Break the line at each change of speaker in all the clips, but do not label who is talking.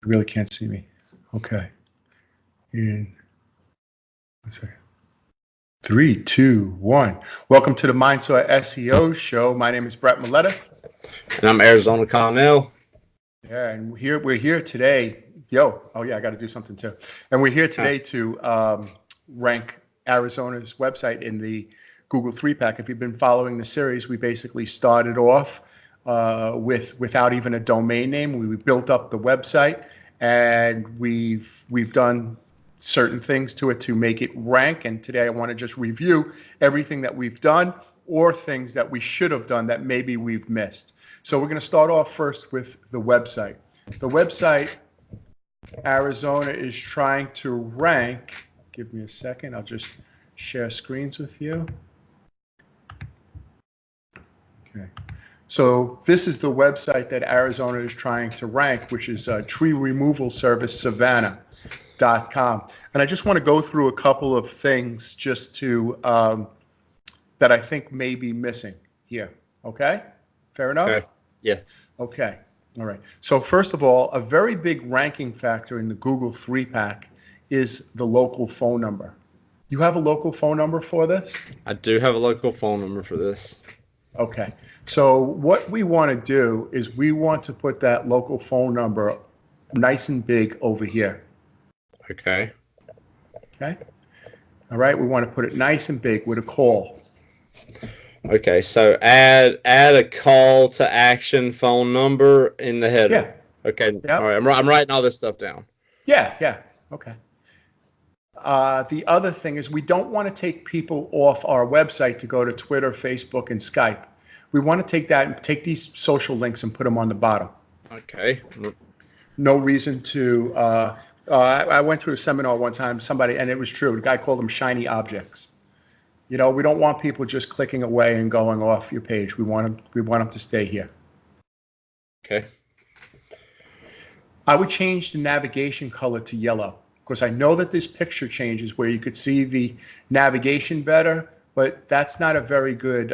You really can't see me. Okay. In 1 second. 3, 2, 1. Welcome to the Mindset SEO show. My name is Brett Milletta.
And I'm Arizona Connell.
Yeah, and we're here today. I got to do something too. And we're here today to rank Arizona's website in the Google 3-pack. If you've been following the series, we basically started off without even a domain name. We built up the website, and we've done certain things to it to make it rank. And today I want to just review everything that we've done or things that we should have done that maybe we've missed. So we're going to start off first with the website. The website, Arizona is trying to rank. Give me a second. I'll just share screens with you. Okay. So this is the website that Arizona is trying to rank, which is tree removal service Savannah.com. And I just want to go through a couple of things just to that I think may be missing here. Okay? Fair enough?
Okay. Yeah.
Okay. All right. So first of all, a very big ranking factor in the Google 3-pack is the local phone number. You have a local phone number for this?
I do have a local phone number for this.
Okay. So what we want to do is we want to put that local phone number nice and big over here.
Okay.
Okay. All right. We want to put it nice and big with a call.
Okay. So add a call to action phone number in the header.
Yeah.
Okay.
Yep.
All right. I'm writing all this stuff down.
Yeah. Yeah. Okay. The other thing is we don't want to take people off our website to go to Twitter, Facebook, and Skype. We want to take these social links and put them on the bottom.
Okay.
No reason to. I went through a seminar one time, and it was true. The guy called them shiny objects. You know, we don't want people just clicking away and going off your page. We want them to stay here.
Okay.
I would change the navigation color to yellow, because I know that this picture changes where you could see the navigation better, but that's not a very good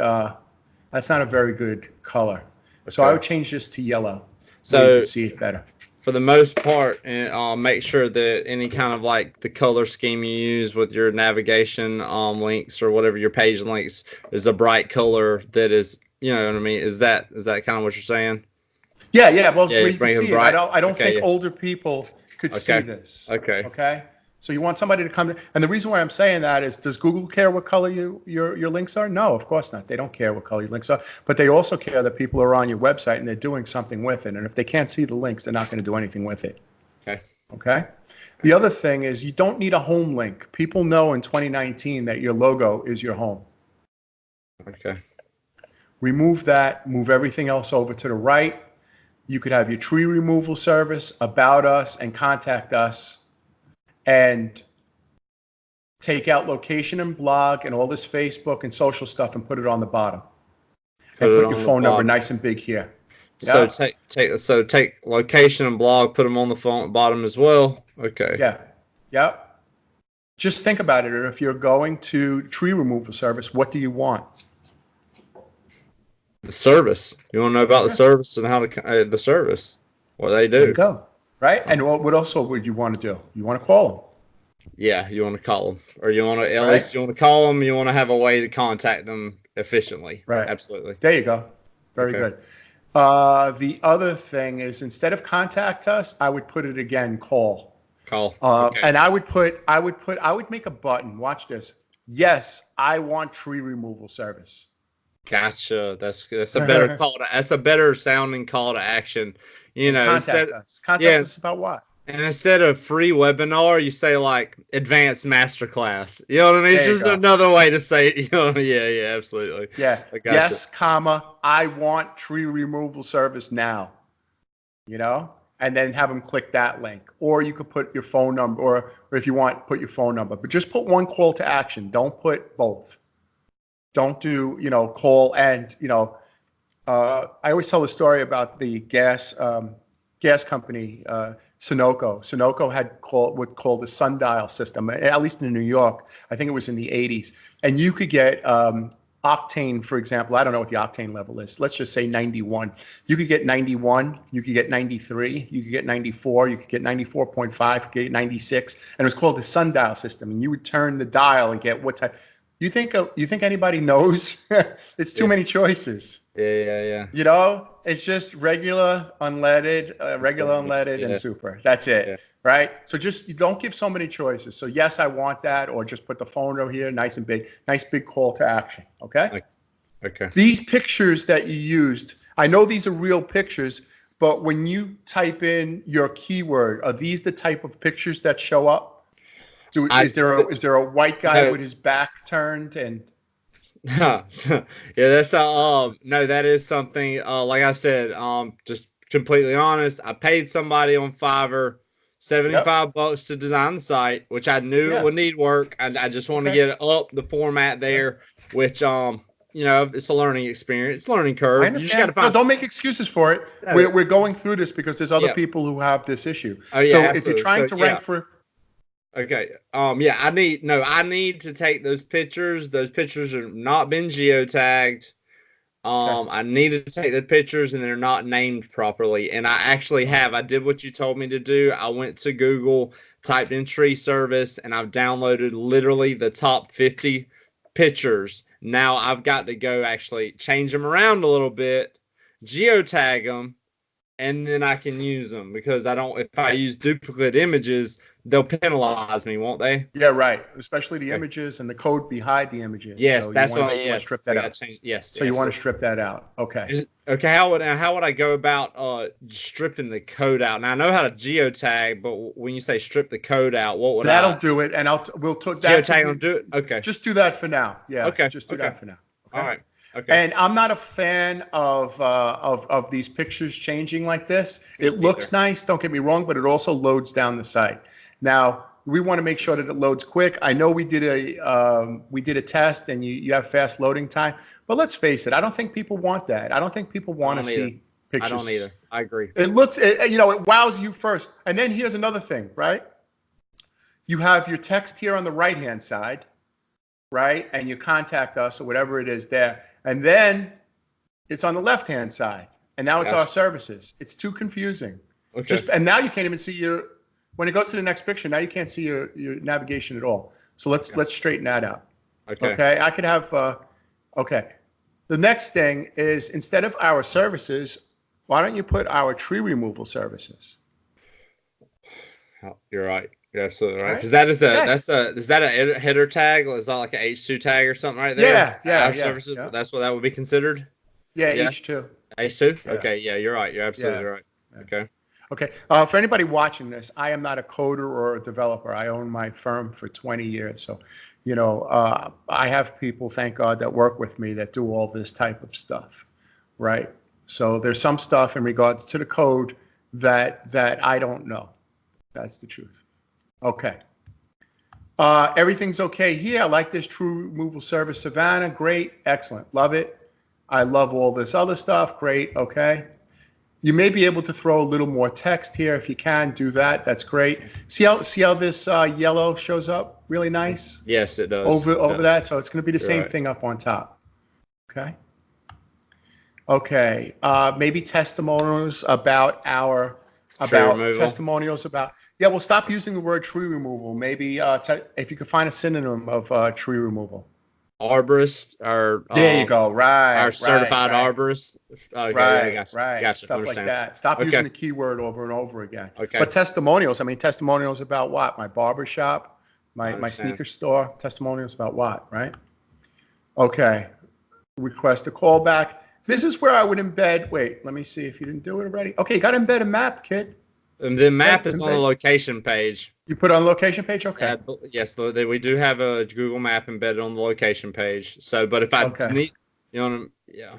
color. Okay. So I would change this to yellow so you can see it better.
For the most part, and make sure that any kind of like the color scheme you use with your navigation links or whatever your page links is a bright color that is, you know what I mean? Is that kind of what you're saying?
Yeah. Well,
yeah,
you can see it. I don't think older people could see this.
Okay.
Okay. So you want somebody to come in, and the reason why I'm saying that is, does Google care what color your links are? No, of course not. They don't care what color your links are, but they also care that people are on your website and they're doing something with it. And if they can't see the links, they're not going to do anything with it.
Okay.
Okay. The other thing is you don't need a home link. People know in 2019 that your logo is your home.
Okay.
Remove that. Move everything else over to the right. You could have your tree removal service, about us, and contact us. And take out location and blog and all this Facebook and social stuff and put it on the bottom. And put your phone number nice and big here.
So take location and blog, put them on the phone bottom as well. Okay.
Yeah. Yep. Just think about it. If you're going to tree removal service, what do you want?
The service. You want to know about the service and how to the service, what they do.
There you go. Right. And what else would you want to do? You want to call them.
Yeah, you want to call them, or you want to at least you want to call them. You want to have a way to contact them efficiently.
Right.
Absolutely.
There you go. Very good. The other thing is, instead of contact us, I would put it again, call.
Call.
And I would make a button. Watch this. Yes, I want tree removal service.
Gotcha. That's a better that's a better sounding call to action. You know,
contact us. Contact us about what?
And instead of free webinar, you say like advanced masterclass. You know what I mean? It's just another way to say it. You know? Yeah, absolutely.
Yeah. Yes, comma, I want tree removal service now. You know, and then have them click that link. Or you could put your phone number, or if you want, put your phone number. But just put one call to action. Don't put both. Don't do, call and, I always tell the story about the gas company, Sunoco. Sunoco had what's called the sundial system, at least in New York. I think it was in the 80s. And you could get octane, for example, I don't know what the octane level is. Let's just say 91. You could get 91, you could get 93, you could get 94, you could get 94.5, you could get 96, and it was called the sundial system. And you would turn the dial and get what type. You think anybody knows? It's too many choices.
Yeah.
You know, it's just regular, unleaded, and super. That's it, right? So just you don't give so many choices. So yes, I want that, or just put the phone over here, nice and big, nice big call to action. Okay.
Okay.
These pictures that you used, I know these are real pictures, but when you type in your keyword, are these the type of pictures that show up? Is there a white guy with his back turned and?
Yeah, that's no, that is something. Like I said, just completely honest. I paid somebody on Fiverr $75 to design the site, which I knew it would need work, and I just want to get it up the format there, which you know, it's a learning experience, learning curve.
I understand. You just gotta find. No, don't make excuses for it. We're going through this because there's other people who have this issue.
Oh, yeah,
so
absolutely.
If you're trying to rank for.
Okay. Yeah, I need to take those pictures. Those pictures have not been geotagged. I need to take the pictures and they're not named properly. And I actually have. I did what you told me to do. I went to Google, typed in tree service, and I've downloaded literally the top 50 pictures. Now I've got to go actually change them around a little bit, geotag them, and then I can use them, because if I use duplicate images, they'll penalize me, won't they?
Yeah, right. Especially the images and the code behind the images.
Yes,
so
that's
what. You want to strip that out.
Yes.
So you want to strip that out. Okay.
Okay. How would I go about stripping the code out? Now I know how to geotag, but when you say strip the code out, what would
that'll do it? And we'll talk.
Geotag will do it. Okay.
Just do that for now. Yeah.
Okay.
Just do that for now. Okay?
All right. Okay.
And I'm not a fan of these pictures changing like this. It looks nice, don't get me wrong, but it also loads down the site. Now we want to make sure that it loads quick. I know we did a test, and you have fast loading time, but let's face it, I don't think people want that. I don't think people want to see pictures.
I don't either. I agree.
It looks, it wows you first, and then here's another thing, right? You have your text here on the right hand side, right? And you contact us or whatever it is there. And then it's on the left-hand side. And now it's our services. It's too confusing.
Okay.
And now you can't even see when it goes to the next picture, now you can't see your navigation at all. So let's straighten that out. Okay. I could have, okay. The next thing is, instead of our services, why don't you put our tree removal services?
Oh, you're right. You're absolutely right. Because is that a header tag? Is that like an H2 tag or something right there?
Yeah.
Services. Yeah. That's what that would be considered.
Yeah. H2.
H2. Yeah. Okay. Yeah, you're right. You're absolutely right. Okay.
Okay. For anybody watching this, I am not a coder or a developer. I own my firm for 20 years. So, I have people, thank God, that work with me that do all this type of stuff, right? So there's some stuff in regards to the code that I don't know. That's the truth. Okay. Everything's okay here. I like this true removal service, Savannah. Great. Excellent. Love it. I love all this other stuff. Great. Okay. You may be able to throw a little more text here. If you can, do that. That's great. See how this yellow shows up? Really nice.
Yes, it does.
Over that. So it's going to be the same thing up on top. Okay. Okay. Maybe testimonials about testimonials about. Yeah, we'll stop using the word tree removal. Maybe if you could find a synonym of tree removal.
Arborist, or
there you go, right?
Our certified arborist. Okay,
right,
gotcha.
Right.
Gotcha.
Stuff like that. Stop using the keyword over and over again.
Okay.
But testimonials. I mean, testimonials about what? My barber shop, my sneaker store. Testimonials about what? Right. Okay. Request a callback. This is where I would embed. Wait, let me see if you didn't do it already. Okay, you got to embed a map, kid.
And the map is on the location page.
You put it on the location page? Okay.
Yes, we do have a Google map embedded on the location page. So, but if I need, yeah.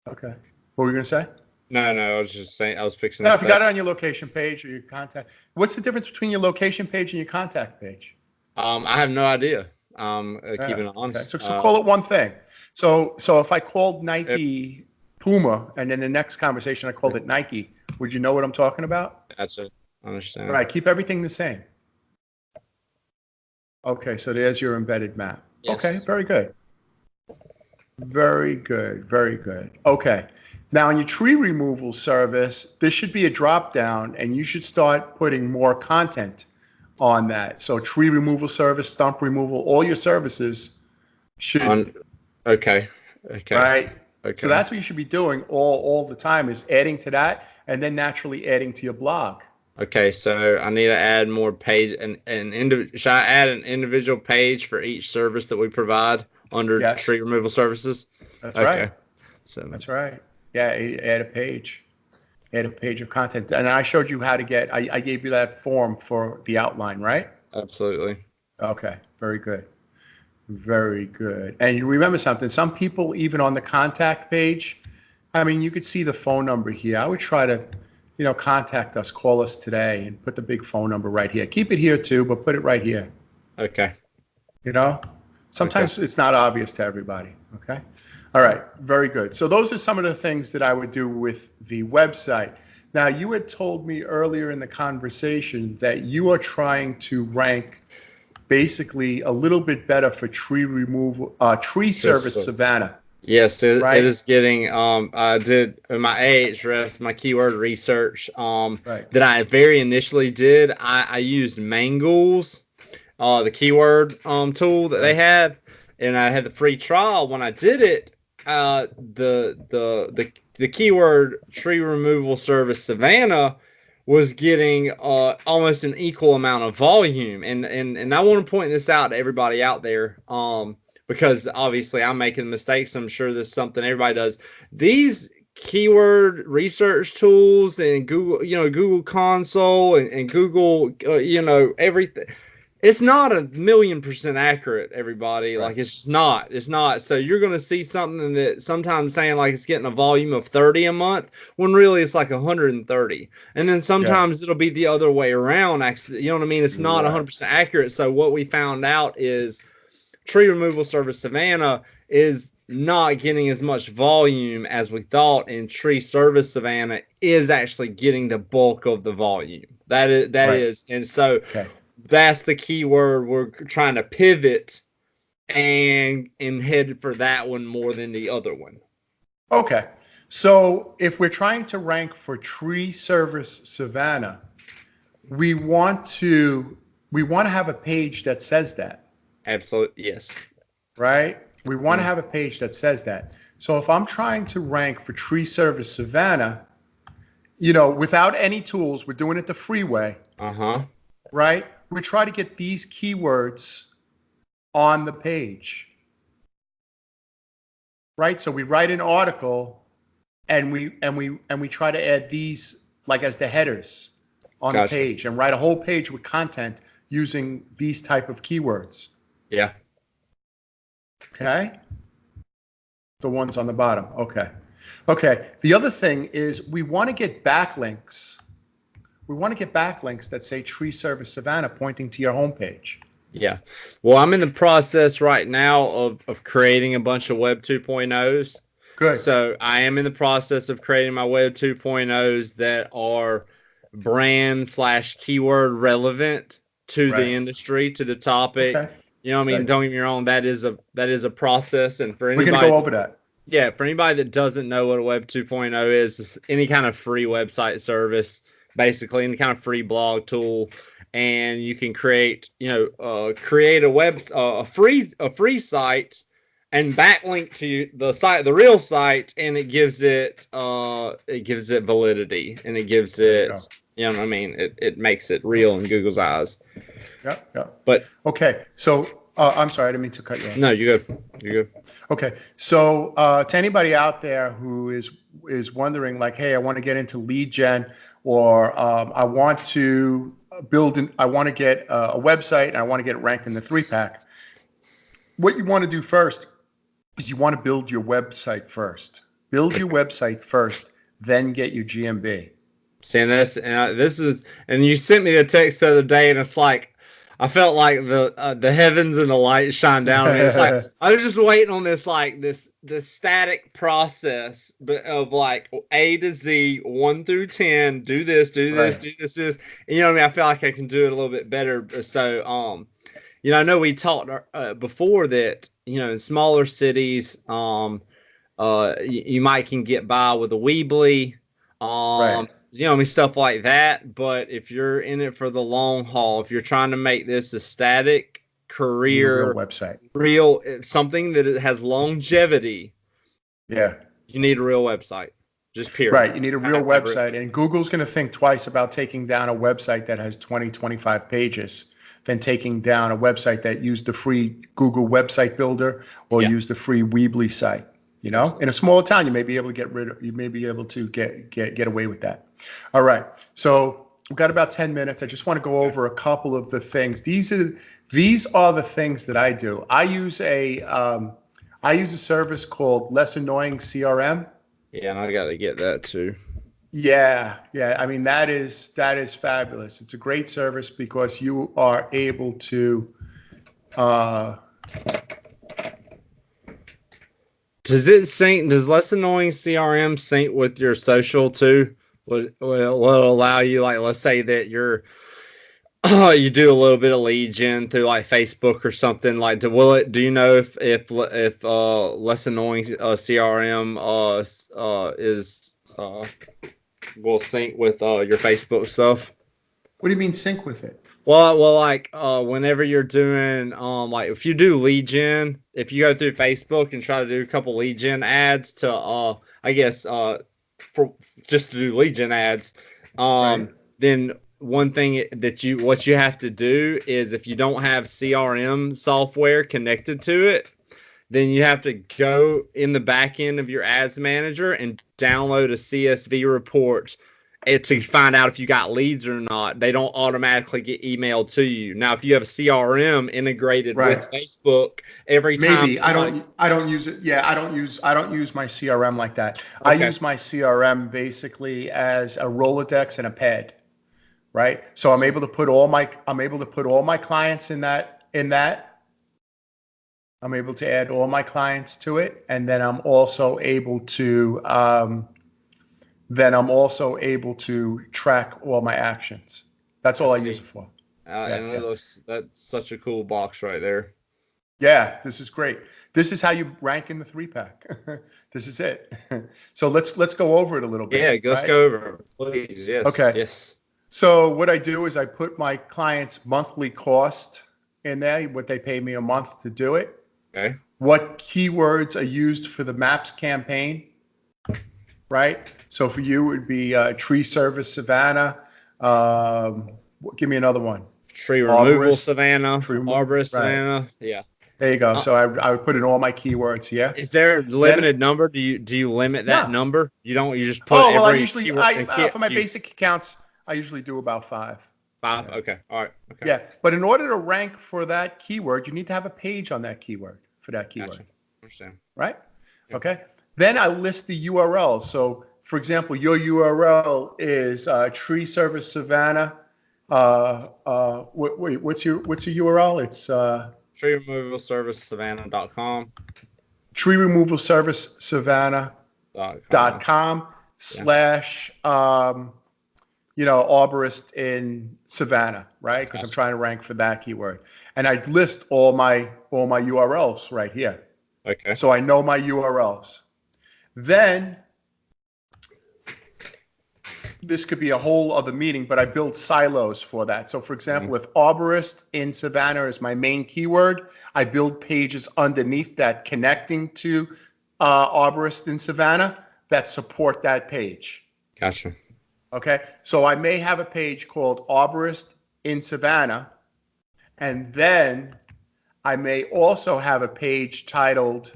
Okay. What were you going to say?
No, I was just saying, I was fixing
if you got it on your location page or your contact, what's the difference between your location page and your contact page?
I have no idea. Keeping it honest.
Okay. So call it one thing. So if I called Nike Puma, and in the next conversation I called it Nike, would you know what I'm talking about?
That's it. I understand.
All right. Keep everything the same. Okay. So there's your embedded map. Yes. Okay. Very good. Very good. Very good. Okay. Now, in your tree removal service, there should be a drop down, and you should start putting more content on that. So, tree removal service, stump removal, all your services should,
On okay, okay,
right? So
okay.
that's what you should be doing all the time, is adding to that, and then naturally adding to your blog.
Okay, so I need to add more page should I add an individual page for each service that we provide under
Yes,
tree removal services?
that's right.
Okay. So
That's right. Yeah, add a page. Add a page of content. And I showed you how to get, I gave you that form for the outline, right?
absolutely.
Okay, very good. Very good. And you remember something, some people, even on the contact page, I mean, you could see the phone number here. I would try to, contact us, call us today, and put the big phone number right here. Keep it here too, but put it right here.
Okay.
You know,
Okay.
sometimes it's not obvious to everybody. Okay. All right. Very good. So those are some of the things that I would do with the website. Now, you had told me earlier in the conversation that you are trying to rank basically a little bit better for tree removal, tree service
So,
Savannah,
yes, it
right?
is getting I did in my Ahref, my keyword research
Right.
that I very initially did. I used Mangles, the keyword tool that they
Right.
had, and I had the free trial. When I did it, the keyword tree removal service Savannah was getting almost an equal amount of volume, and I want to point this out to everybody out there, because obviously I'm making mistakes. I'm sure this is something everybody does. These keyword research tools and Google, Google Console and Google, everything, it's not 1,000,000% accurate, everybody.
Right.
Like, it's just not. It's not. So you're going to see something that sometimes saying like it's getting a volume of 30 a month when really it's like 130. And then
Yeah.
sometimes it'll be the other way around. Actually, you know what I mean? It's not
Right.
100% accurate. So what we found out is tree removal service Savannah is not getting as much volume as we thought, and tree service Savannah is actually getting the bulk of the volume. That
Right.
is, and so
Okay.
that's the key word. We're trying to pivot and head for that one more than the other one.
Okay. So if we're trying to rank for tree service Savannah, we want to we want to have a page that says that,
Absolutely, yes.
right? We want to
Mm.
have a page that says that. So if I'm trying to rank for tree service Savannah, without any tools, we're doing it the free way,
Uh-huh.
right? We try to get these keywords on the page, right? So we write an article and we try to add these like as the headers on the
Gotcha.
page and write a whole page with content using these type of keywords.
Yeah.
Okay. The ones on the bottom. Okay. Okay. The other thing is we want to get backlinks. We want to get backlinks that say Tree Service Savannah pointing to your homepage.
Yeah. Well, I'm in the process right now of creating a bunch of Web 2.0s.
Good.
So I am in the process of creating my Web 2.0s that are brand slash keyword relevant to the
Right.
industry, to the topic.
Okay.
You know what I mean?
Good.
Don't get me wrong, that is a process. And for
We're going to go
anybody,
over that.
yeah, for anybody that doesn't know what a Web 2.0 is, it's any kind of free website service, basically any kind of free blog tool, and you can create a free site and backlink to the site, the real site, and it gives it validity, and it gives
There you go.
it, you know what I mean, it makes it real in Google's eyes.
Yep. Yep.
But
Okay. So I'm sorry, I didn't mean to cut you off.
no, you're good. You're good.
Okay, so to anybody out there who is wondering, like, hey, I want to get into lead gen, or I want to I want to get a website, and I want to get it ranked in the 3-pack. What you want to do first is you want to build your website first. Build your website first, then get your GMB.
Seeing this, and you sent me the text the other day, and it's like, I felt like the heavens and the light shine down on me. It's like I was just waiting on this static process of like A to Z, 1 through 10. Do this, do this,
Right.
do this, this. And, you know what I mean? I feel like I can do it a little bit better. So I know we talked before that in smaller cities, you might can get by with a Weebly,
Right.
I mean, stuff like that. But if you're in it for the long haul, if you're trying to make this a static
You need a real
career,
website.
something that it has longevity,
Yeah.
you need a real website. Just period.
Right. You need a real website. And Google's going to think twice about taking down a website that has 20, 25 pages than taking down a website that used the free Google website builder or
Yeah.
use the free Weebly site. You know,
Absolutely.
in a smaller town, you may be able to get away with that. All right. So we've got about 10 minutes. I just want to go over a couple of the things. These are the things that I do. I use a service called Less Annoying CRM.
Yeah, and I got to get that too.
Yeah, yeah. I mean, that is fabulous. It's a great service because you are able to.
Does it sync? Does Less Annoying CRM sync with your social too? Will allow you, like, let's say that you're you do a little bit of lead gen through like Facebook or something. Like, do you know if Less Annoying CRM is will sync with your Facebook stuff?
What do you mean sync with it?
Well, like whenever you're doing like if you do lead gen, if you go through Facebook and try to do a couple lead gen ads to I guess for just to do lead gen ads,
Right.
then one thing that what you have to do is, if you don't have CRM software connected to it, then you have to go in the back end of your ads manager and download a CSV report to find out if you got leads or not. They don't automatically get emailed to you. Now, if you have a CRM integrated
Right.
with Facebook, every time
Maybe I don't use it. Yeah, I don't use my CRM like that. I
Okay.
use my CRM basically as a Rolodex and a pad, right? So I'm able to put all my clients in that. I'm able to add all my clients to it, and then I'm also able to track all my actions. That's all I use it for. Yeah,
And
yeah.
that's such a cool box right there.
Yeah, this is great. This is how you rank in the 3-pack. This is it. So let's go over it a little bit.
Yeah, let's
right?
go over it, please. Yes.
Okay.
Yes.
So what I do is I put my clients' monthly cost in there, what they pay me a month to do it.
Okay.
What keywords are used for the Maps campaign, right? So for you, it would be tree service Savannah. Give me another one.
Tree removal
Arborist,
Savannah.
tree removal,
Arborist
right.
Savannah. Yeah.
There you go. So I would put in all my keywords here.
Is there a
Then,
limited number? Do you limit that
no.
number? You don't. You just put
Oh, well,
every keyword.
for my basic accounts, I usually do about 5.
Five.
Yeah.
Okay. All right. Okay.
Yeah. But in order to rank for that keyword, you need to have a page on that keyword for that keyword.
Gotcha. Understand.
Right? Okay. Then I list the URL. So, for example, your URL is Tree Service Savannah. What's your URL? It's
Tree removal service Savannah.com.
Tree Removal Service Savannah.com slash arborist in Savannah, right? Because I'm trying to rank for that keyword, and I list all my URLs right here.
Okay.
So I know my URLs. Then this could be a whole other meeting, but I build silos for that. So for example, if arborist in Savannah is my main keyword, I build pages underneath that connecting to arborist in Savannah that support that page.
Gotcha.
Okay. So I may have a page called Arborist in Savannah, and then I may also have a page titled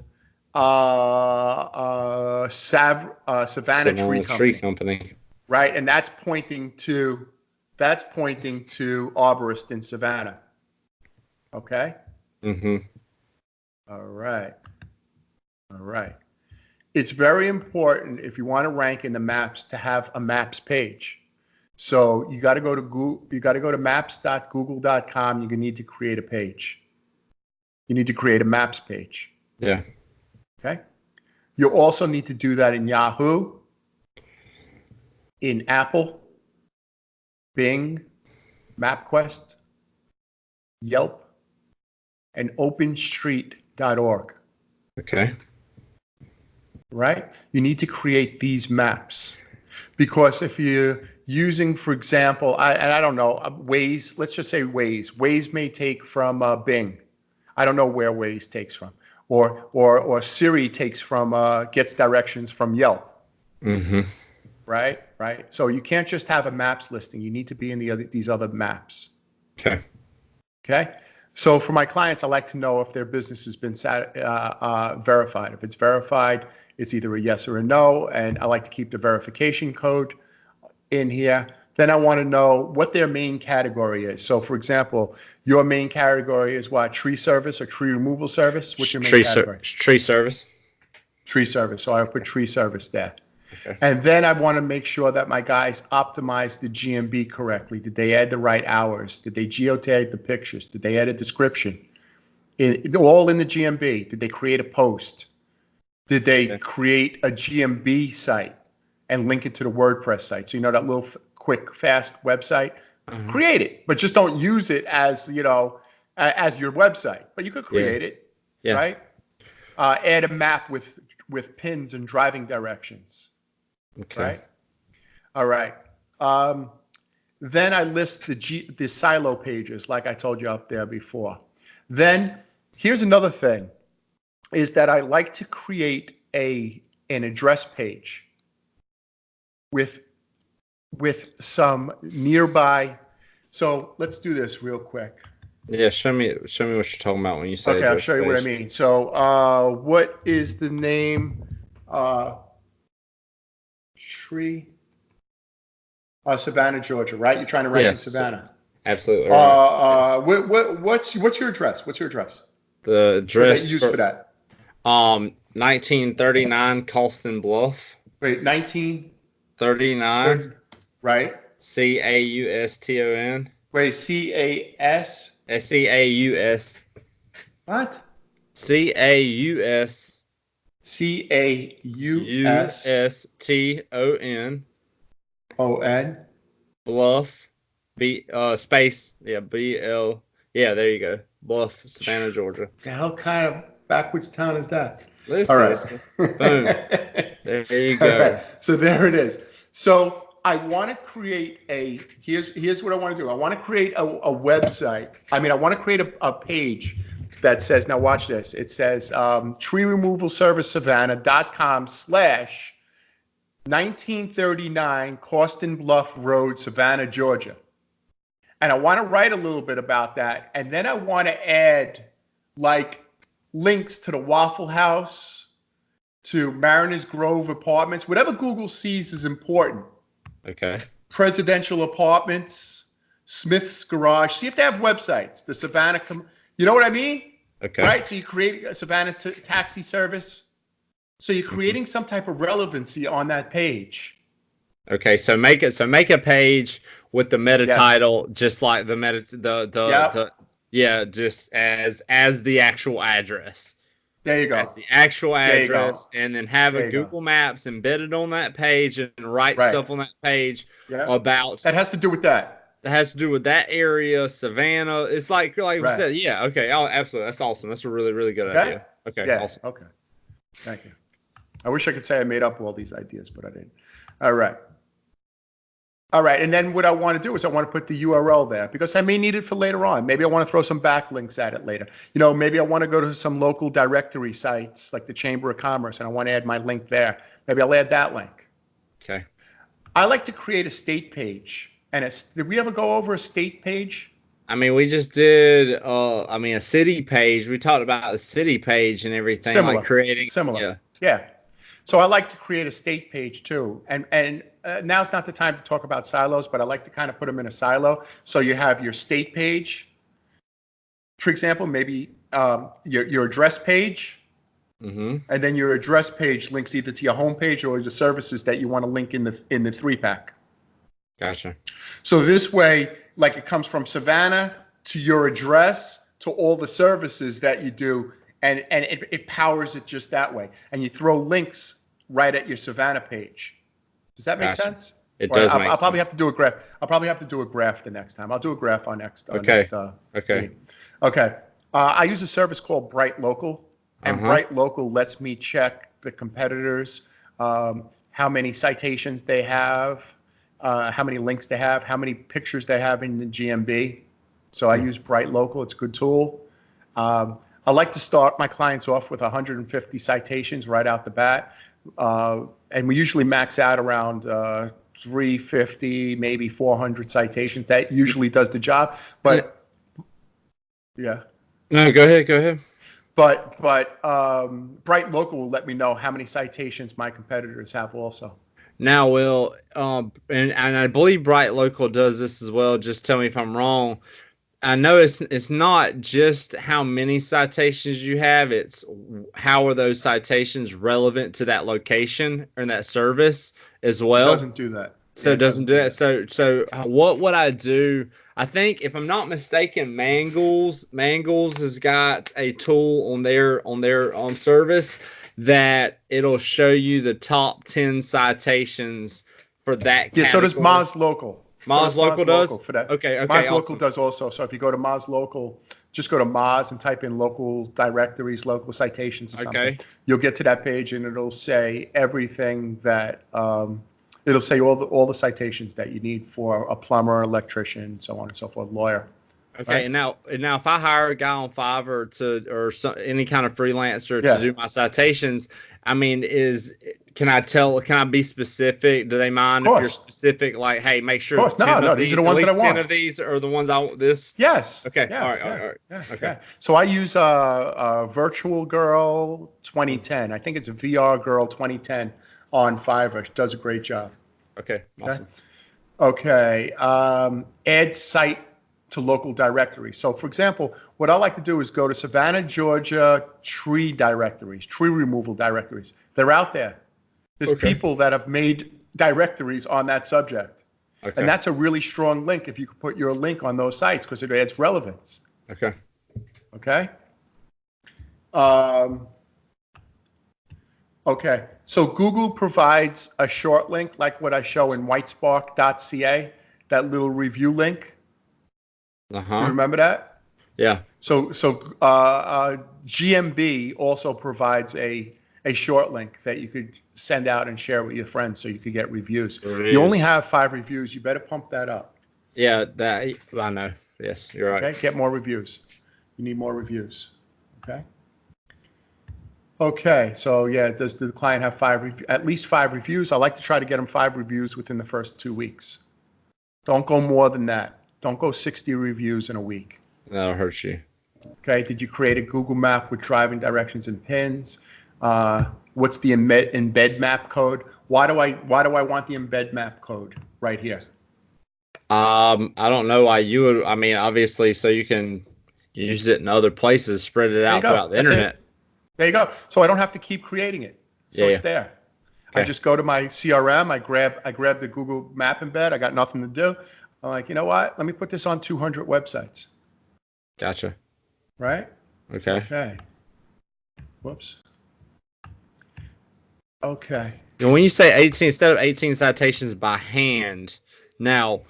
Savannah Tree Company. Right, and that's pointing to Arborist in Savannah. Okay.
Mm-hmm.
All right. It's very important if you want to rank in the maps to have a maps page. So you got to go to Google. You got to go to maps.google.com. You need to create a page. You need to create a maps page.
Yeah.
Okay. You also need to do that in Yahoo, in Apple, Bing, MapQuest, Yelp, and OpenStreetMap.
Okay.
Right? You need to create these maps. Because if you're using, for example, I don't know, Waze, let's just say Waze. Waze may take from Bing. I don't know where Waze takes from. Or Siri takes from, gets directions from Yelp.
Mm-hmm.
Right? Right? So you can't just have a maps listing. You need to be in these other maps.
Okay.
Okay? So for my clients, I like to know if their business has been verified. If it's verified, it's either a yes or a no, and I like to keep the verification code in here. Then I want to know what their main category is. So for example, your main category is what? Tree service or tree removal service? What's your main category?
Tree service.
Tree service. So I put tree service there.
Okay.
And then I want to make sure that my guys optimize the GMB correctly. Did they add the right hours? Did they geotag the pictures? Did they add a description? All in the GMB. Did they create a post? Did they create a GMB site and link it to the WordPress site? So you know that little quick, fast website? Create it, but just don't use it as, as your website. But you could create it, right? Add a map with pins and driving directions.
Okay.
Right. All right. Then I list the silo pages, like I told you up there before. Then here's another thing, is that I like to create an address page with some nearby. So let's do this real quick.
Yeah, show me what you're talking about when you say.
Okay, I'll show you what I mean. So, what is the name? Tree. Savannah, Georgia, right? You're trying to rank in Savannah.
Absolutely. Right.
What's your address? What's your address?
The address
that you use for that.
1939 Colston Bluff.
Wait,
1939.
Right.
Causton.
Wait, CAS.
CAUS.
What?
CAUS.
CAUSTON.
Bluff. Space. Yeah, BL. Yeah, there you go. Bluff, Savannah, Georgia.
The hell kind of backwards town is that?
Listen, all right. Boom. There you go.
Right. So there it is. So I want to create here's what I want to do. I want to create a website. I want to create a page that says, now watch this. It says tree removal service Savannah.com/1939 Costin Bluff Road, Savannah, Georgia. And I want to write a little bit about that. And then I want to add like links to the Waffle House, to Mariners Grove Apartments, whatever Google sees is important.
Okay.
Presidential Apartments, Smith's Garage. See if they have websites. The Savannah, you know what I mean?
Okay.
Right? So you create a Savannah taxi service. So you're creating some type of relevancy on that page.
Okay, so make a page with the meta title, just like the just as the actual address.
There you go.
As the actual address, and then have a Google Maps embedded on that page and write stuff on that page about
that has to do with that.
That has to do with that area, Savannah. It's like we said, yeah, okay, oh, absolutely, that's awesome. That's a really, really good idea. Okay, awesome.
Okay, thank you. I wish I could say I made up all these ideas, but I didn't. All right. All right, and then what I want to do is I want to put the URL there because I may need it for later on. Maybe I want to throw some backlinks at it later. Maybe I want to go to some local directory sites like the Chamber of Commerce, and I want to add my link there. Maybe I'll add that link.
Okay.
I like to create a state page. And did we ever go over a state page?
We just did, a city page. We talked about the city page and everything.
Similar.
Like creating.
Similar. Yeah. So I like to create a state page too. And now's not the time to talk about silos, but I like to kind of put them in a silo. So you have your state page, for example, maybe your address page, and then your address page links either to your homepage or the services that you want to link in the 3-pack.
Gotcha.
So this way, like it comes from Savannah to your address to all the services that you do, and it powers it just that way. And you throw links right at your Savannah page. Does that make sense?
It does.
I'll probably have to do a graph. I'll probably have to do a graph the next time. I'll do a graph on next.
Okay.
Okay. I use a service called Bright Local. And Bright Local lets me check the competitors, how many citations they have, how many links they have, how many pictures they have in the GMB. So I use Bright Local. It's a good tool. I like to start my clients off with 150 citations right out the bat. And we usually max out around 350, maybe 400 citations. That usually does the job. But yeah.
No, go ahead.
But Bright Local will let me know how many citations my competitors have also.
Now, Will, and I believe Bright Local does this as well. Just tell me if I'm wrong. I know it's not just how many citations you have, it's how are those citations relevant to that location or that service as well.
It doesn't do that.
So it doesn't do that. So what would I do? I think if I'm not mistaken, Mangles has got a tool on their service that it'll show you the top 10 citations for that category.
Yeah, so does Moz Local.
Moz Local does?
For that.
Okay,
Moz
awesome.
Local does also. So if you go to Moz Local, just go to Moz and type in local directories, local citations or something.
Okay.
You'll get to that page and it'll say everything that, it'll say all the citations that you need for a plumber, electrician, so on and so forth, lawyer.
Okay,
right?
and now if I hire a guy on Fiverr or any kind of freelancer to do my citations, I mean, can I be specific? Do they mind if you're specific? Like, hey, make sure.
Of course. No, these are the ones that I want.
10 of these are the ones I want. This.
Yes.
Okay.
Yeah,
All right.
Yeah,
okay.
Yeah. So I use Virtual Girl 2010. I think it's a VR Girl 2010 on Fiverr. It does a great job.
Okay. Awesome.
Okay. Add site to local directory. So, for example, what I like to do is go to Savannah, Georgia tree directories, tree removal directories. They're out there. There's people that have made directories on that subject. Okay. And that's a really strong link if you could put your link on those sites because it adds relevance.
Okay.
Okay. Okay. So Google provides a short link like what I show in whitespark.ca, that little review link. You remember that?
Yeah.
So GMB also provides a short link that you could send out and share with your friends so you could get reviews. You only have 5 reviews. You better pump that up.
Yeah, that I know. Yes, you're right.
Okay, get more reviews. You need more reviews. Okay. Okay, so yeah, does the client have at least 5 reviews? I like to try to get them 5 reviews within the first 2 weeks. Don't go more than that. Don't go 60 reviews in a week.
That'll hurt you.
Okay. Did you create a Google map with driving directions and pins? What's the embed map code? Why do I want the embed map code right here?
I don't know why you would. I mean, obviously, so you can use it in other places, spread it out throughout the internet.
There you go. So I don't have to keep creating it. So it's there. Okay. I just go to my CRM. I grab the Google map embed. I got nothing to do. I'm like, you know what? Let me put this on 200 websites.
Gotcha.
Right?
Okay.
Whoops. Okay.
And when you say 18, instead of 18 citations by hand, now,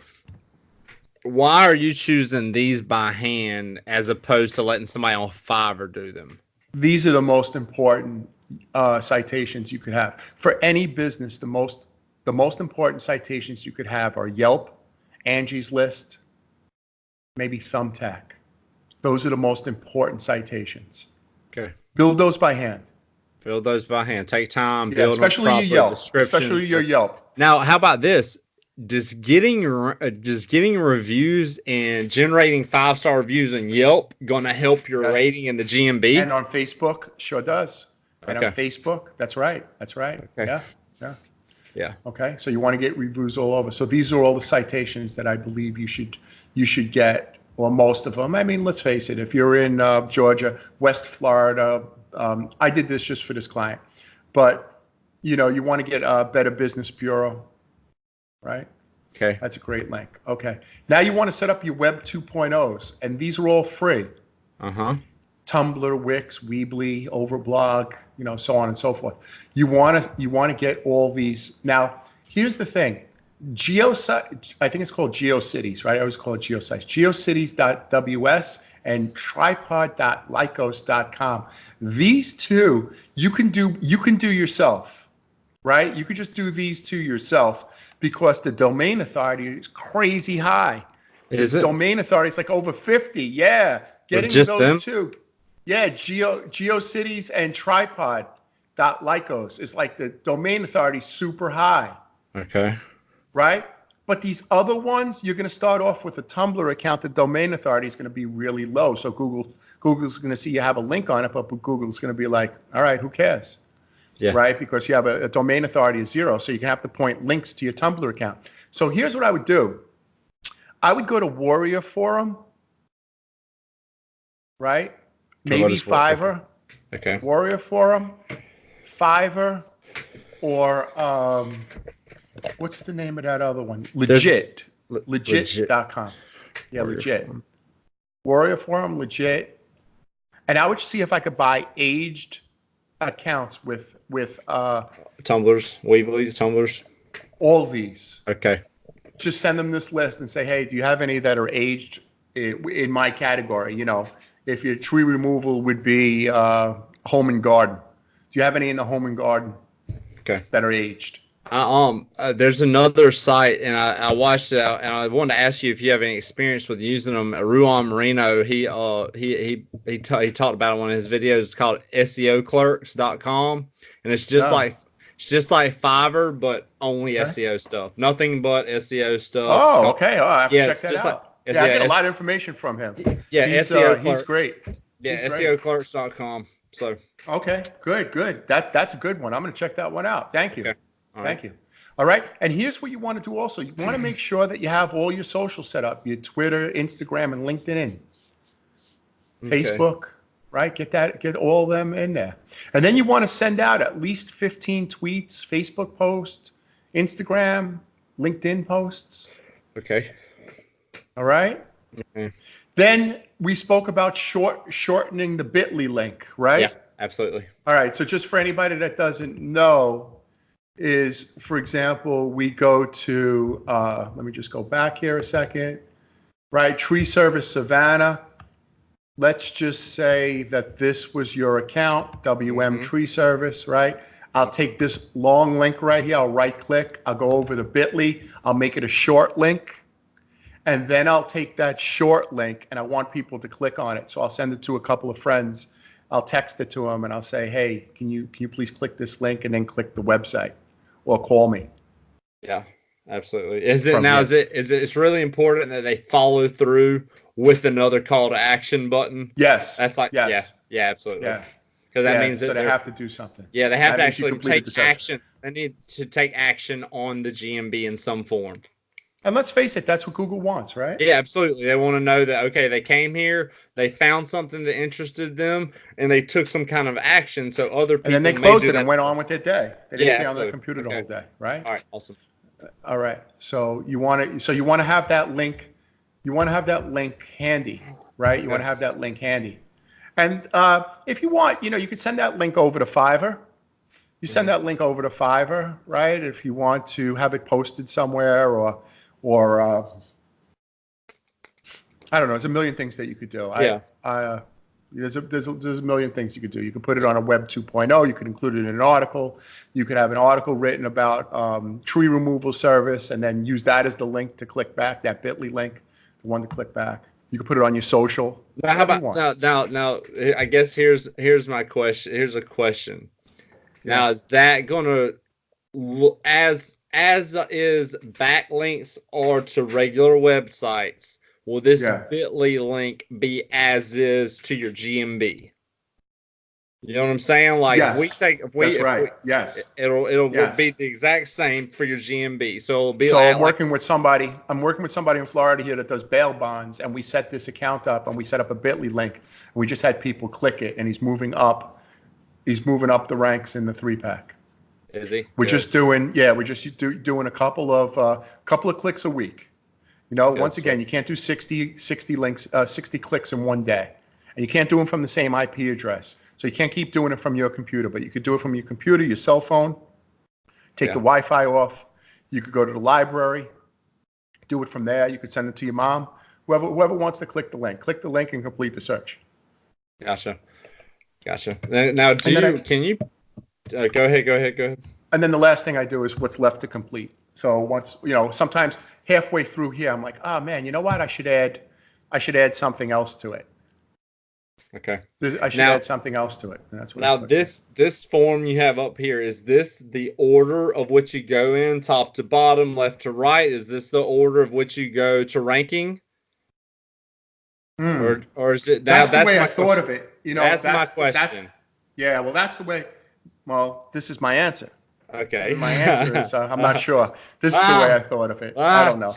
why are you choosing these by hand as opposed to letting somebody on Fiverr do them?
These are the most important citations you could have. For any business, the most important citations you could have are Yelp, Angie's List, maybe Thumbtack. Those are the most important citations.
Okay.
Build those by hand.
Build those by hand. Take time. Build
especially
them
your Yelp.
Description.
Especially your Yelp.
Now, how about this? Does getting reviews and generating 5-star reviews in Yelp going to help your rating in the GMB?
And on Facebook, sure does. And on Facebook, that's right. Okay. Yeah. Okay. So you want to get reviews all over. So these are all the citations that I believe you should get, or most of them. I mean, let's face it. If you're in Georgia, West Florida, I did this just for this client, but you want to get a Better Business Bureau, right?
Okay.
That's a great link. Okay. Now you want to set up your Web 2.0s, and these are all free. Tumblr, Wix, Weebly, Overblog, so on and so forth. You want to get all these. Now, here's the thing. I think it's called GeoCities, right? I always call it GeoSites. GeoCities.ws and tripod.lycos.com. These two you can do yourself, right? You could just do these two yourself because the domain authority is crazy high.
Is
The
it?
domain authority is like over 50. Yeah.
With
Getting
just
those
them?
two. Yeah, GeoCities and tripod.lycos is like the domain authority super high,
Okay.
right? But these other ones, you're going to start off with a Tumblr account. The domain authority is going to be really low. So Google's going to see you have a link on it, but Google's going to be like, all right, who cares?
Yeah.
Right? Because you have a domain authority of 0. So you can have to point links to your Tumblr account. So here's what I would do. I would go to Warrior Forum, right? Maybe Fiverr,
Okay.
Warrior Forum, Fiverr, or what's the name of that other one? Legit. Legit.com. Yeah,
Warrior
legit.
Forum.
Warrior Forum, legit. And I would see if I could buy aged accounts with
Tumblrs, Weebly's, Tumblrs.
all these.
Okay.
Just send them this list and say, hey, do you have any that are aged in my category? You know, if your tree removal would be home and garden, do you have any in the home and garden that are aged?
There's another site, and I watched it, and I wanted to ask you if you have any experience with using them. Ruan Marino, he talked about it in one of his videos. It's called SEOclerks.com, and it's just like Fiverr, but only SEO stuff. Nothing but SEO stuff.
Oh, okay. Oh, I have to check that out.
Like,
yeah, I get a lot of information from him.
Yeah,
he's great.
Yeah,
he's great.
SEOclerks.com. So
okay, good. That's a good one. I'm going to check that one out. Thank you.
Okay.
Thank you. All right. And here's what you want to do also. You want to make sure that you have all your social set up, your Twitter, Instagram, and LinkedIn in. Facebook, right? Get all of them in there. And then you want to send out at least 15 tweets, Facebook posts, Instagram, LinkedIn posts.
Okay.
All right.
Okay.
Then we spoke about shortening the bit.ly link, right?
Yeah, absolutely.
All right. So just for anybody that doesn't know, is, for example, we go to, let me just go back here a second, right? Tree Service Savannah. Let's just say that this was your account, WM Tree Service, right? I'll take this long link right here. I'll right click. I'll go over to bit.ly. I'll make it a short link. And then I'll take that short link and I want people to click on it. So I'll send it to a couple of friends. I'll text it to them and I'll say, hey, can you please click this link and then click the website or call me.
Yeah, absolutely. It's really important that they follow through with another call to action button.
Yes.
That's like,
yes.
Yeah, absolutely.
Yeah.
Because that means that
they have to do something.
Yeah, they have
to
actually take action. They need to take action on the GMB in some form.
And let's face it, that's what Google wants, right?
Yeah, absolutely. They want to know that, okay, they came here, they found something that interested them, and they took some kind of action so other people.
And then they closed it and went on with their day. They didn't stay on their computer the whole day, right?
All right, awesome.
All right. So you want to have that link. You want to have that link handy, right? You want to have that link handy. And if you want, you could send that link over to Fiverr. You send that link over to Fiverr, right? If you want to have it posted somewhere or I don't know. There's a million things that you could do. There's a million things you could do. You could put it on a Web 2.0. You could include it in an article. You could have an article written about tree removal service and then use that as the link to click back, that bit.ly link, the one to click back. You could put it on your social.
Now, how about now? I guess here's my question. Here's a question. Yeah. Now, is that going to as is backlinks or to regular websites? Will this bit.ly link be as is to your GMB? You know what I'm saying? Like
yes. Yes.
It'll be the exact same for your GMB. So it'll be.
So I'm working with somebody in Florida here that does bail bonds, and we set this account up and we set up a bit.ly link. And we just had people click it, and he's moving up. He's moving up the ranks in the 3-pack.
Is he?
We're just doing doing a couple of clicks a week. Once again, you can't do 60 links, 60 clicks in one day, and you can't do them from the same IP address. So you can't keep doing it from your computer, but you could do it from your computer, your cell phone. Take the Wi-Fi off. You could go to the library, do it from there. You could send it to your mom. Whoever wants to click the link and complete the search.
Gotcha. Now, can you go ahead.
And then the last thing I do is what's left to complete. So once, sometimes halfway through here, I'm like, oh man, you know what? I should add something else to it.
Okay.
I should add something else to it. And that's what.
Now this form you have up here, is this the order of which you go in, top to bottom, left to right? Is this the order of which you go to ranking? Or is it?
That's the way I thought of it.
That's my question.
That's the way. Well, this is my answer.
Okay.
My answer is I'm not sure. This is the way I thought of it. I don't know.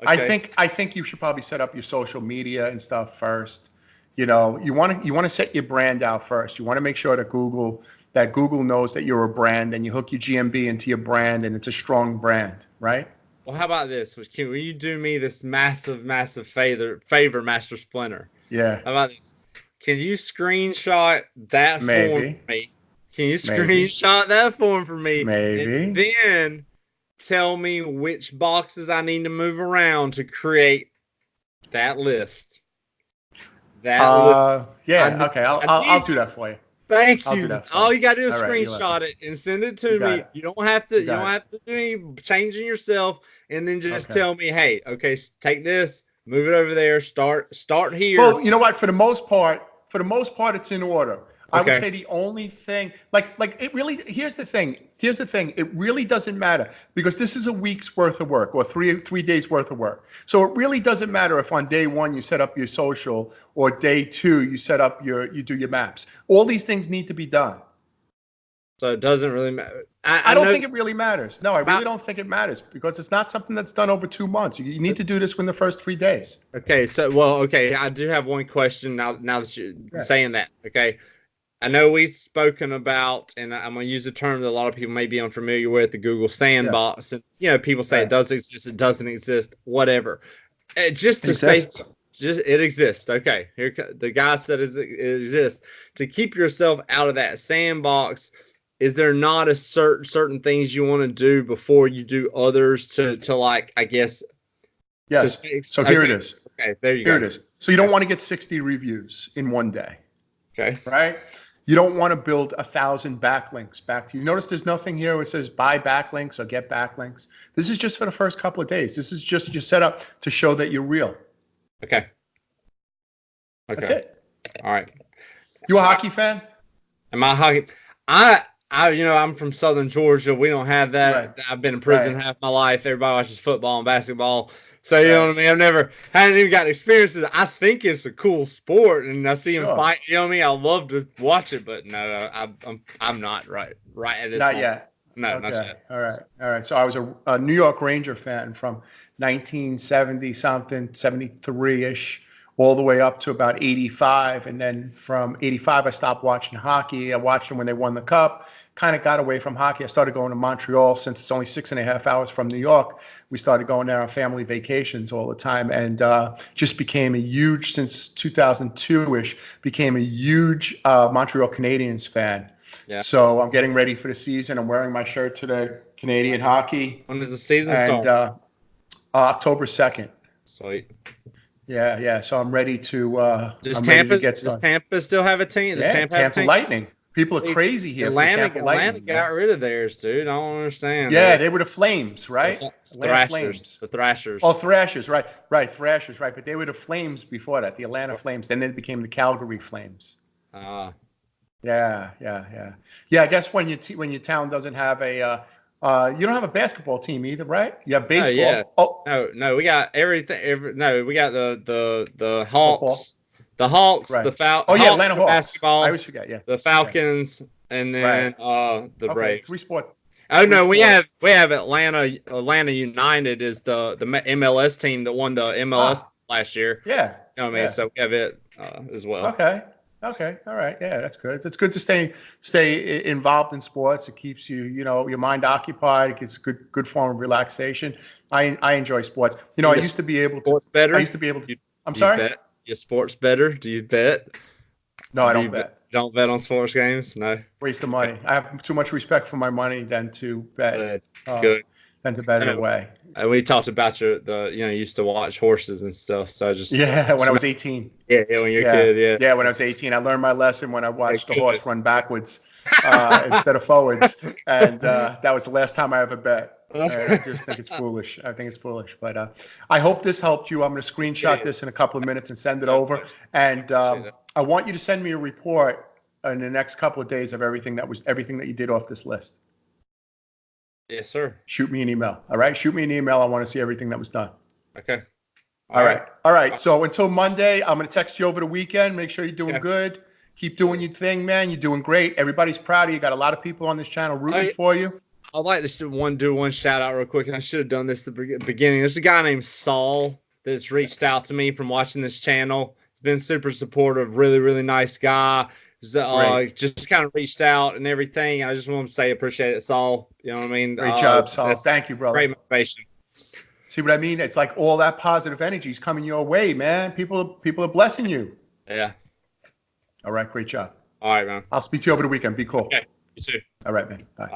Okay.
I think you should probably set up your social media and stuff first. You want to set your brand out first. You want to make sure that Google knows that you're a brand, and you hook your GMB into your brand, and it's a strong brand, right?
Well, how about this? Will you do me this massive favor, Master Splinter?
Yeah.
How about this? Can you screenshot that form for me? Can you screenshot that form for me?
Maybe.
And then tell me which boxes I need to move around to create that list.
Yeah. Okay. I'll do that for you.
Thank you. All you gotta do is screenshot it and send it to me. You don't have to. You don't have to do any changing yourself, and then just tell me, hey, okay, take this, move it over there, start here.
Well, you know what? For the most part, it's in order. I would say the only thing, like it really, here's the thing. It really doesn't matter, because this is a week's worth of work, or three days worth of work. So it really doesn't matter if on day one you set up your social, or day two you do your maps. All these things need to be done.
So it doesn't really matter.
I don't think it really matters. No, I really don't think it matters, because it's not something that's done over 2 months. You need to do this within the first 3 days.
Okay. I do have one question now that you're saying that. Okay. I know we've spoken about, and I'm going to use a term that a lot of people may be unfamiliar with, the Google Sandbox. And, people say it does exist, it doesn't exist, whatever. Just to say, it exists. Okay. Here, the guy said it exists. To keep yourself out of that sandbox, is there not a certain things you want to do before you do others to like, I guess?
Yes. So here it is.
Okay. There you go.
Here it is. So you don't want to get 60 reviews in one day.
Okay.
Right? You don't want to build 1,000 backlinks back to you. Notice there's nothing here where it says buy backlinks or get backlinks. This is just for the first couple of days. This is just your setup to show that you're real.
Okay.
That's it.
All right.
You a hockey fan?
Am I a hockey? I'm from Southern Georgia. We don't have that.
Right.
I've been in prison half my life. Everybody watches football and basketball. So, you know what I mean? I hadn't even got experiences. I think it's a cool sport, and I see them fight. You know what I mean? I love to watch it, but no, I'm not right at this
Not
moment.
yet.
No,
Okay.
not yet.
All right. So I was a New York Ranger fan from 1970 something, 73-ish, all the way up to about 85. And then from 85, I stopped watching hockey. I watched them when they won the cup. Kind of got away from hockey. I started going to Montreal, since it's only 6.5 hours from New York. We started going there on family vacations all the time, and just became a huge, since 2002-ish, became a huge Montreal Canadiens fan. Yeah. So I'm getting ready for the season. I'm wearing my shirt today, Canadian hockey.
When does the season start?
October 2nd.
Sweet.
Yeah. So I'm ready to.
Does
Does
Tampa still have a team? Does
Tampa Lightning. People are crazy here.
Atlanta got rid of theirs, dude. I don't understand.
Yeah, they were the Flames, right?
Thrashers. The Thrashers.
Oh, Thrashers, right. Thrashers, right. But they were the Flames before that, the Atlanta Flames. Then they became the Calgary Flames. Yeah. I guess when your town doesn't have a, you don't have a basketball team either, right? You have baseball.
No, we got everything. We got the Hawks.
Football.
The Hawks,
right.
the Falcons.
Oh, yeah, Atlanta Hawks.
Basketball.
I always forget, yeah.
The Falcons, and then the Braves.
3-sport.
Oh, no, we have Atlanta. Atlanta United is the MLS team that won the MLS last year.
Yeah.
You know what I mean? So we have it as well.
Okay. All right. Yeah, that's good. It's good to stay involved in sports. It keeps your mind occupied. It gets a good form of relaxation. I enjoy sports. I used to be able to.
Sports better?
I used to be able to. I'm sorry?
Bet? Your sports better? Do you bet?
No, I don't bet.
Don't bet on sports games? No.
Waste of money. I have too much respect for my money than to bet.
Good.
Sent a better way.
And we talked about you used to watch horses and stuff. So I just
when I was 18.
Yeah, when you're a kid,
Yeah, when I was 18, I learned my lesson when I watched the
good.
horse run backwards instead of forwards, and that was the last time I ever bet. And I just think it's foolish. I think it's foolish, but I hope this helped you. I'm going to screenshot this in a couple of minutes and send it over, and I want you to send me a report in the next couple of days of everything that you did off this list.
Yes, sir.
Shoot me an email. All right, shoot me an email. I want to see everything that was done.
Okay.
All right. So until Monday, I'm going to text you over the weekend. Make sure you're doing good. Keep doing your thing, man. You're doing great. Everybody's proud of you. You got a lot of people on this channel rooting for you.
I'd like to do one shout out real quick, and I should have done this at the beginning. There's a guy named Saul that's reached out to me from watching this channel. He's been super supportive, really, really nice guy. Just kind of reached out and everything. I just want to say appreciate it, Saul. You know what I mean?
Great job, Saul. Thank you, brother.
Great motivation.
See what I mean? It's like all that positive energy is coming your way, man. People are blessing you.
Yeah.
All right. Great job.
All right, man.
I'll speak to you over the weekend. Be cool.
Okay. You too.
All right, man. Bye.